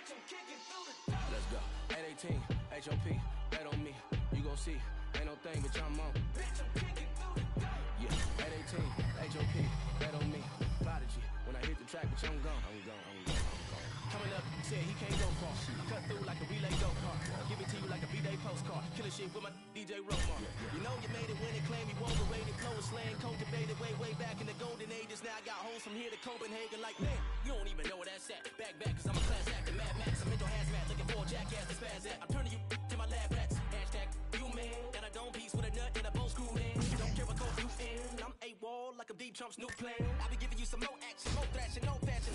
Let's go. 818, HOP, bet on me. You gon' see, ain't no thing, bitch, I'm on. Yeah, 818, HOP, bet on me. Prodigy, when I hit the track, bitch, I'm gone. Coming up, said he can't go far. Cut through like a relay go-kart. Give it to you like a B-Day postcard. Killing shit with my DJ Romar. You know you made it when it claimed you overrated. Flow and slang, cultivated way back in the golden ages. Now I got hoes from here to Copenhagen like, man, you don't even know where that's at. Back, cause I'm a class act, Mad Max. I'm into hazmat, looking for a jackass to spaz at. I'm turning you to my lab rats. Hashtag, you man. Got a dome piece with a nut and a bow screwed in. Don't care what code you in. I'm A-wall like I'm Deep Trump's new plan. I be giving you some more action, more thrashing, no fashion,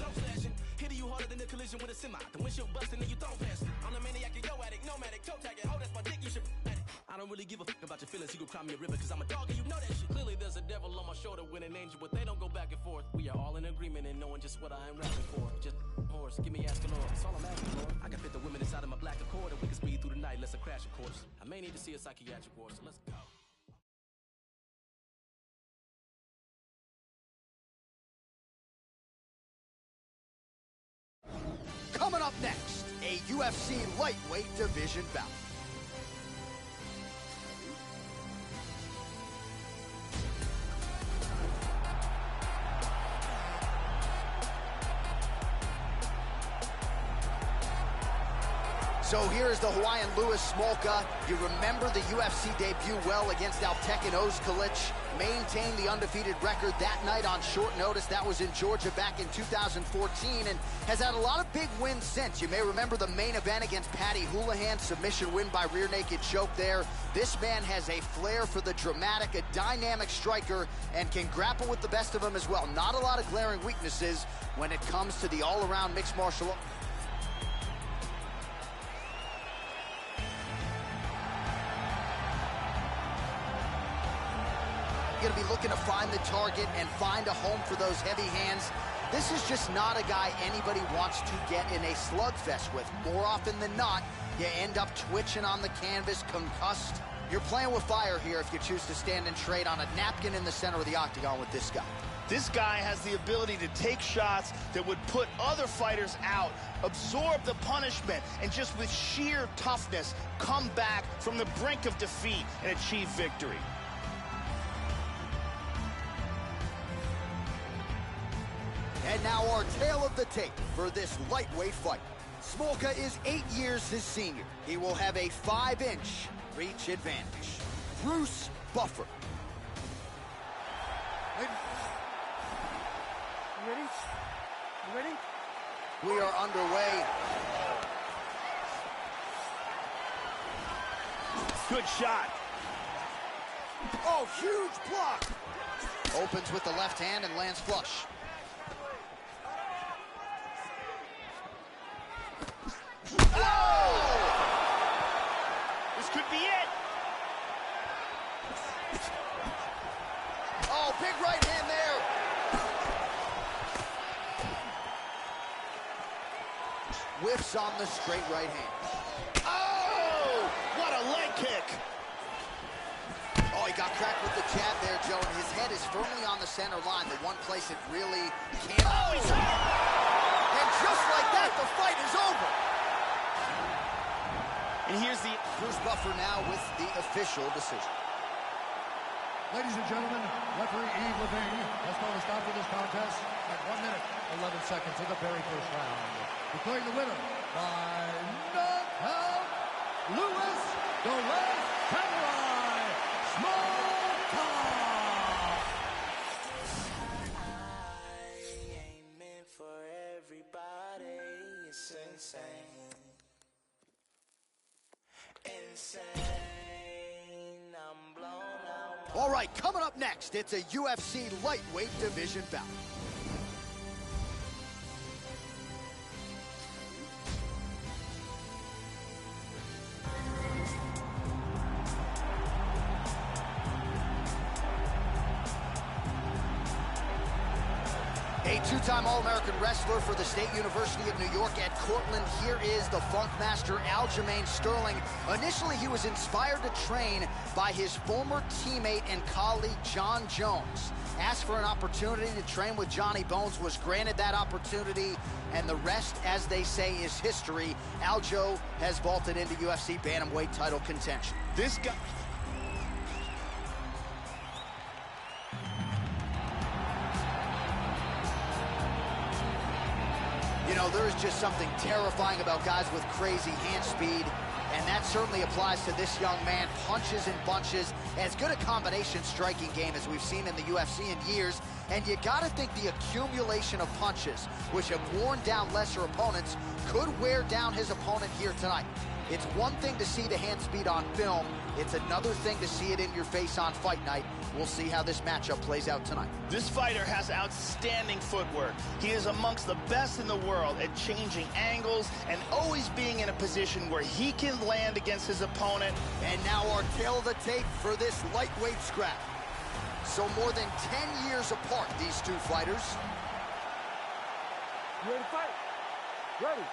no slashing. Hitting you harder than a collision with a semi. The windshield busting and you throw past it. I'm the maniac, you go addict, nomadic, toe tagging. Oh, that's my dick, you should at it. I don't really give a fuck about your feelings. You can cry me a river cause I'm a dog and you know that shit. Clearly there's a devil on my shoulder with an angel, but they don't go back and forth. We are all in agreement in knowing just what I am rapping for. Just horse, give me asking Lord. That's all I'm asking for. I can fit the women inside of my black Accord and we can speed through the night, let's crash of course. I may need to see a psychiatric ward, so let's go. Coming up next, a UFC lightweight division bout. So here's the Hawaiian Louis Smolka. You remember the UFC debut well against Altekin Ozkalic. Maintained the undefeated record that night on short notice. That was in Georgia back in 2014 and has had a lot of big wins since. You may remember the main event against Paddy Houlihan, submission win by rear naked choke there. This man has a flair for the dramatic, a dynamic striker, and can grapple with the best of them as well. Not a lot of glaring weaknesses when it comes to the all-around mixed martial arts. Going to be looking to find the target and find a home for those heavy hands. This is just not a guy anybody wants to get in a slugfest with. More often than not, you end up twitching on the canvas, concussed. You're playing with fire here if you choose to stand and trade on a napkin in the center of the octagon with this guy. This guy has the ability to take shots that would put other fighters out, absorb the punishment, and just with sheer toughness, come back from the brink of defeat and achieve victory. And now our tale of the tape for this lightweight fight. Smolka is 8 years his senior. He will have a 5-inch reach advantage. Bruce Buffer. You ready? You ready? We are underway. Good shot. Oh, huge block. Opens with the left hand and lands flush. Oh! This could be it. Oh, big right hand there. Whiffs on the straight right hand. Oh! What a leg kick. Oh, he got cracked with the jab there, Joe, and his head is firmly on the center line, the one place it really can't. Oh, he's hurt. And just like that, the fight is over. And here's the Bruce Buffer now with the official decision. Ladies and gentlemen, referee Yves Levine has called a stop to this contest at 1 minute, 11 seconds of the very first round. Declaring the winner by knockout, Louis the Last Samurai Smolka. I ain't meant for everybody. It's insane. Insane, I'm blown out. All right, coming up next, it's a UFC lightweight division bout. A two-time All-American wrestler for the State University of New York at Cortland. Here is the Funkmaster Aljamain Sterling. Initially, he was inspired to train by his former teammate and colleague, John Jones. Asked for an opportunity to train with Johnny Bones, was granted that opportunity, and the rest, as they say, is history. Aljo has vaulted into UFC bantamweight title contention. This guy... You know, there is just something terrifying about guys with crazy hand speed, and that certainly applies to this young man. Punches and bunches, as good a combination striking game as we've seen in the UFC in years, and you gotta think the accumulation of punches, which have worn down lesser opponents, could wear down his opponent here tonight. It's one thing to see the hand speed on film, it's another thing to see it in your face on fight night. We'll see how this matchup plays out tonight. This fighter has outstanding footwork. He is amongst the best in the world at changing angles and always being in a position where he can land against his opponent. And now our tail of the tape for this lightweight scrap. So more than 10 years apart, these two fighters. You ready to fight? Ready.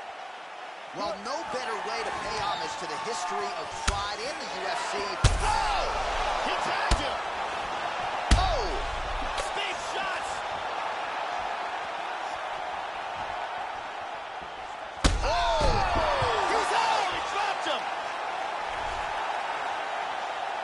Well, no better way to pay homage to the history of pride in the UFC. Oh! He tagged him! Oh! Big shots! Oh! He's out! He dropped him!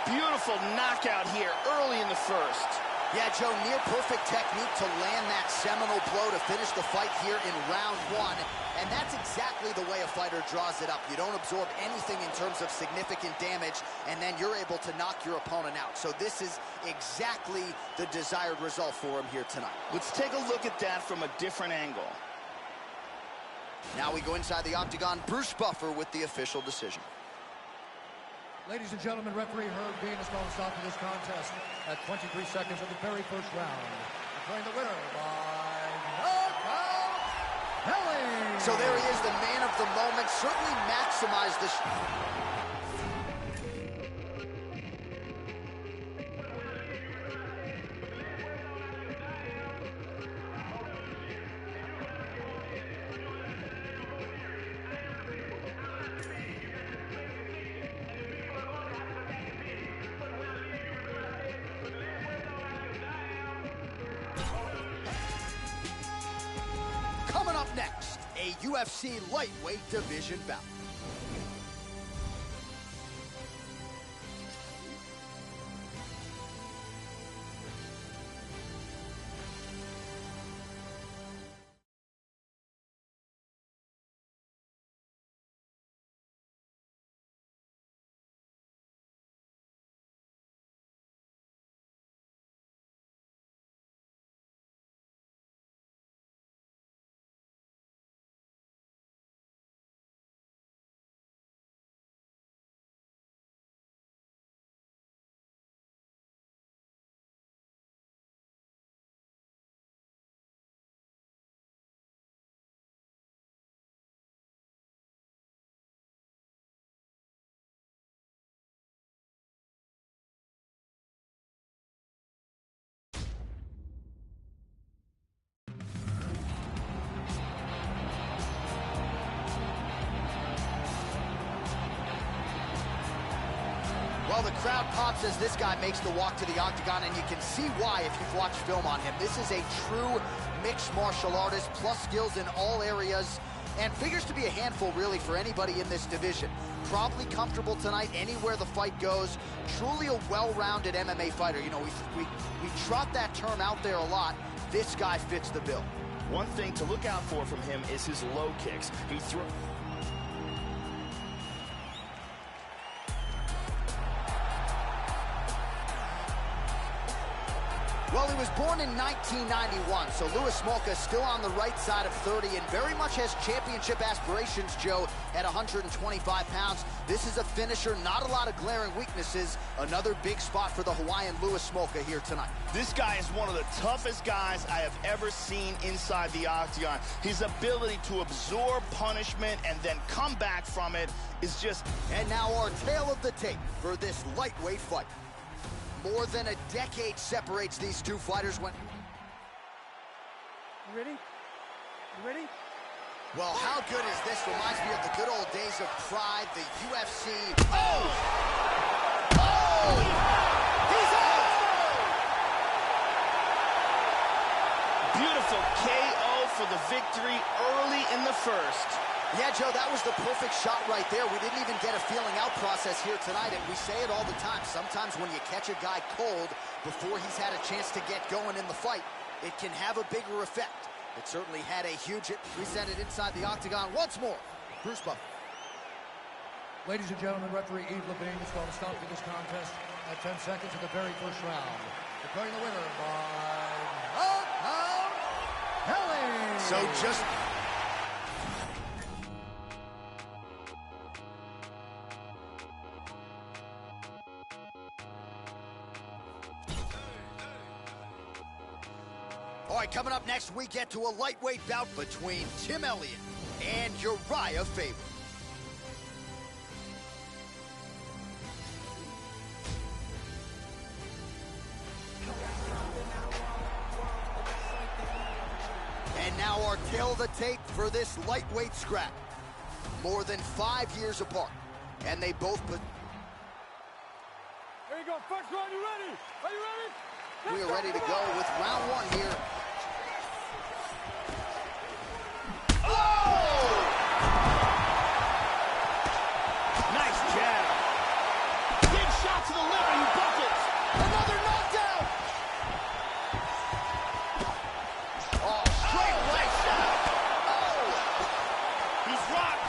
Beautiful knockout here early in the first. Yeah, Joe, near perfect technique to land that seminal blow to finish the fight here in round one. And that's exactly the way a fighter draws it up. You don't absorb anything in terms of significant damage, and then you're able to knock your opponent out. So this is exactly the desired result for him here tonight. Let's take a look at that from a different angle. Now we go inside the octagon. Bruce Buffer with the official decision. Ladies and gentlemen, referee Herb Dean has called a stop to this contest at 23 seconds of the very first round. Declaring the winner by knockout, Kelly. So there he is, the man of the moment. Certainly maximized the... Coming up next, a UFC lightweight division bout. Well, the crowd pops as this guy makes the walk to the octagon, and you can see why if you've watched film on him. This is a true mixed martial artist, plus skills in all areas, and figures to be a handful, really, for anybody in this division. Probably comfortable tonight anywhere the fight goes. Truly a well-rounded MMA fighter. You know, we trot that term out there a lot. This guy fits the bill. One thing to look out for from him is his low kicks. He throws... Well, he was born in 1991, so Louis Smolka still on the right side of 30 and very much has championship aspirations, Joe, at 125 pounds. This is a finisher, not a lot of glaring weaknesses. Another big spot for the Hawaiian Louis Smolka here tonight. This guy is one of the toughest guys I have ever seen inside the octagon. His ability to absorb punishment and then come back from it is just... And now our tale of the tape for this lightweight fight. More than a decade separates these two fighters when... You ready? You ready? Well, how good is this? Reminds me of the good old days of Pride, the UFC. Oh! Oh! He's out! Beautiful KO for the victory early in the first. Yeah, Joe, that was the perfect shot right there. We didn't even get a feeling out process here tonight, and we say it all the time. Sometimes when you catch a guy cold before he's had a chance to get going in the fight, it can have a bigger effect. It certainly had a huge hit presented inside the octagon once more. Bruce Buffer. Ladies and gentlemen, referee Yves Levine is going to stop for this contest at 10 seconds of the very first round. Declaring the winner by knockout, Kelly. So just... All right, coming up next, we get to a lightweight bout between Tim Elliott and Uriah Faber. And now our tale of the tape for this lightweight scrap. More than 5 years apart, and they both put... Here you go, first round, you ready? Are you ready? We are ready to go with round one here. Oh! Nice jab. Big shot to the liver, he buckles. Another knockdown! Oh, straight right shot. Oh! He's rocked.